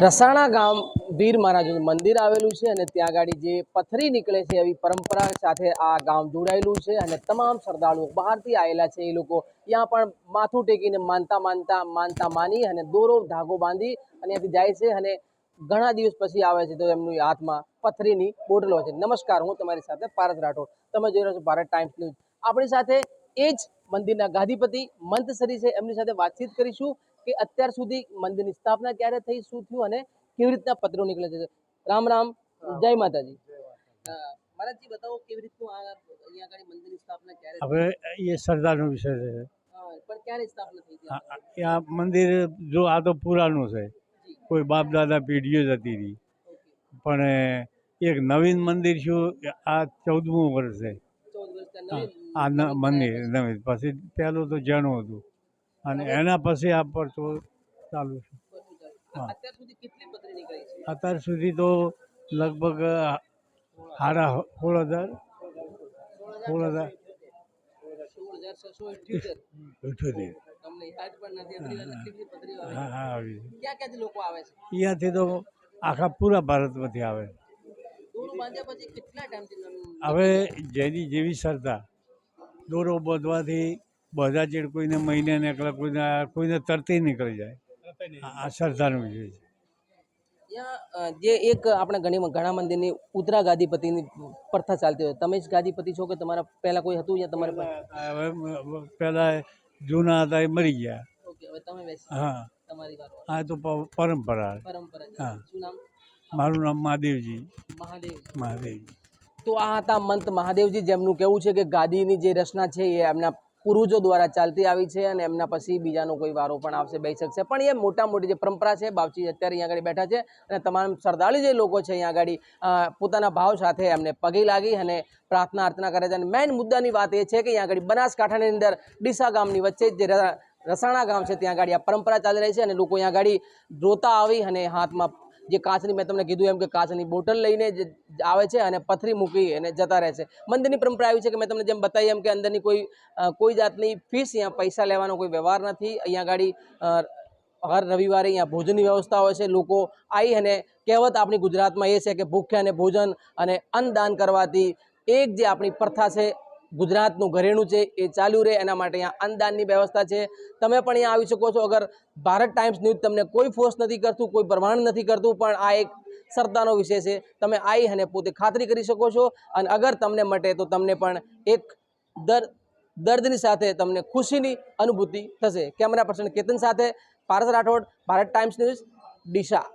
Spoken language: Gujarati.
રસાણા ગામ વીર મહારાજનું મંદિર આવેલું છે અને ત્યાં ગાડી જે પથરી નીકળે છે એવી પરંપરા સાથે આ ગામ જોડાયેલું છે અને તમામ શ્રદ્ધાળુઓ બહારથી આવેલા છે એ લોકો ત્યાં પણ માથું ટેકીને માનતા માની અને દોરો ધાગો બાંધી અને ત્યાંથી જાય છે અને ઘણા દિવસ પછી આવે છે તો એમનું હાથમાં પથરીની બોટલો છે। નમસ્કાર, હું તમારી સાથે પારસ રાઠોડ, તમે જોઈ રહ્યો છો ભારત ટાઈમ્સ ન્યૂઝ। આપણી સાથે એ જ મંદિરના ગાદીપતિ મંતસરી છે, એમની સાથે વાતચીત કરીશું કે અત્યાર સુધી મંદિરની સ્થાપના ક્યારે થઈ, શું થયું અને કેવી રીતના પત્રો નીકળે છે। રામ રામ, જય માતાજી। મહારાજજી बताओ કેવી રીતનું આ અહીંયા આગળ મંદિરની સ્થાપના ક્યારે હવે એ સરદારનો વિષય છે। પણ ક્યારે સ્થાપના થઈ હતી? આ મંદિર જો આ તો પુરાણું છે, કોઈ બાપ દાદા પેઢીઓ જ હતી રહી, પણ એક નવીન મંદિર શું આ 14મું વર્ષ છે 14 વર્ષ આ મંદિર નવીન। પછી પહેલું તો જણું હતું અને એના પછી આ પરચો ચાલુ છે। અત્યાર સુધી કેટલી પથરી નીકળી છે? અત્યાર સુધી તો લગભગ 16,000 16,678 તમને યાદ પણ નથી એટલી પથરી આવે? હા આવી ક્યાંથી લોકો આવે છે? અહીંયાથી તો આખા પૂરા ભારતમાંથી આવે। દોરો બાંધ્યા પછી કેટલા ટાઈમથી? હવે જેની જેવી શ્રદ્ધા, દોરો બાંધવાથી બધા ચેડ કોઈને મહિને નીકળે, કોઈને તરતી નીકળી જાય। આ શ્રદ્ધાનો વિષય છે। જે એક આપણે ઘણા મંદિરની ઉતરા ગાદીપતિની પ્રથા ચાલતી હોય, તમે જ ગાદીપતિ છો કે તમારા પહેલા કોઈ હતું યા તમારે? હવે પેલા જૂના હતા એ મરી ગયા। ઓકે, હવે તમે બેસી હા, તમારી વાત આ તો પરંપરા। હા, શું નામ? મારું નામ મહાદેવજી। મહાદેવજી। તો આ હતા મંત મહાદેવજી, જેમનું કહેવું છે કે ગાદીની જે રચના છે એ એમના પૂર્વજો દ્વારા ચાલતી આવી છે અને એમના પછી બીજાનો કોઈ વારો પણ આવશે, બેસી શકશે, પણ એ મોટી જે પરંપરા છે। બાપજી અત્યારે અહીંયા આગળ બેઠા છે અને તમામ શ્રદ્ધાળુ જે લોકો છે અહીંયા આગળ પોતાના ભાવ સાથે એમને પગે લાગી અને પ્રાર્થના અર્ચના કરે છે। અને મેઇન મુદ્દાની વાત એ છે કે અહીંયા આગળ બનાસકાંઠાની અંદર ડીસા ગામની વચ્ચે જે રસાણા ગામ છે ત્યાં આગળ આ પરંપરા ચાલી રહી છે અને લોકો અહીંયા આગળ રોતા આવી અને હાથમાં જે કાચની, મેં તમને કીધું એમ કે કાચની બોટલ લઈને આવે છે અને પથરી મૂકી અને જતા રહે છે। મંદિરની પરંપરા આવી છે કે મેં તમને જેમ બતાવી એમ કે અંદરની કોઈ જાતની ફીસ, અહીંયા પૈસા લેવાનો કોઈ વ્યવહાર નથી। અહીંયા આગળ હર રવિવારે અહીંયા ભોજનની વ્યવસ્થા હોય છે। લોકો આવી અને કહેવત આપણી ગુજરાતમાં એ છે કે ભૂખ્યાને ભોજન અને અન્નદાન કરવાથી એક જે આપણી પ્રથા છે, ગુજરાતનું ઘરેણું છે, એ ચાલુ રહે, એના માટે અહીંયા અન્નદાનની વ્યવસ્થા છે। તમે પણ અહીંયા આવી શકો છો। અગર ભારત ટાઈમ્સ ન્યૂઝ તમને કોઈ ફોર્સ નથી કરતું, કોઈ પ્રમાણ નથી કરતું, પણ આ એક શ્રદ્ધાનો વિષય છે। તમે આવી અને પોતે ખાતરી કરી શકો છો અને અગર તમને મટે તો તમને પણ એક દર્દની સાથે તમને ખુશીની અનુભૂતિ થશે। કેમેરા પર્સન કેતન સાથે પારસ રાઠોડ, ભારત ટાઈમ્સ ન્યૂઝ, ડીસા।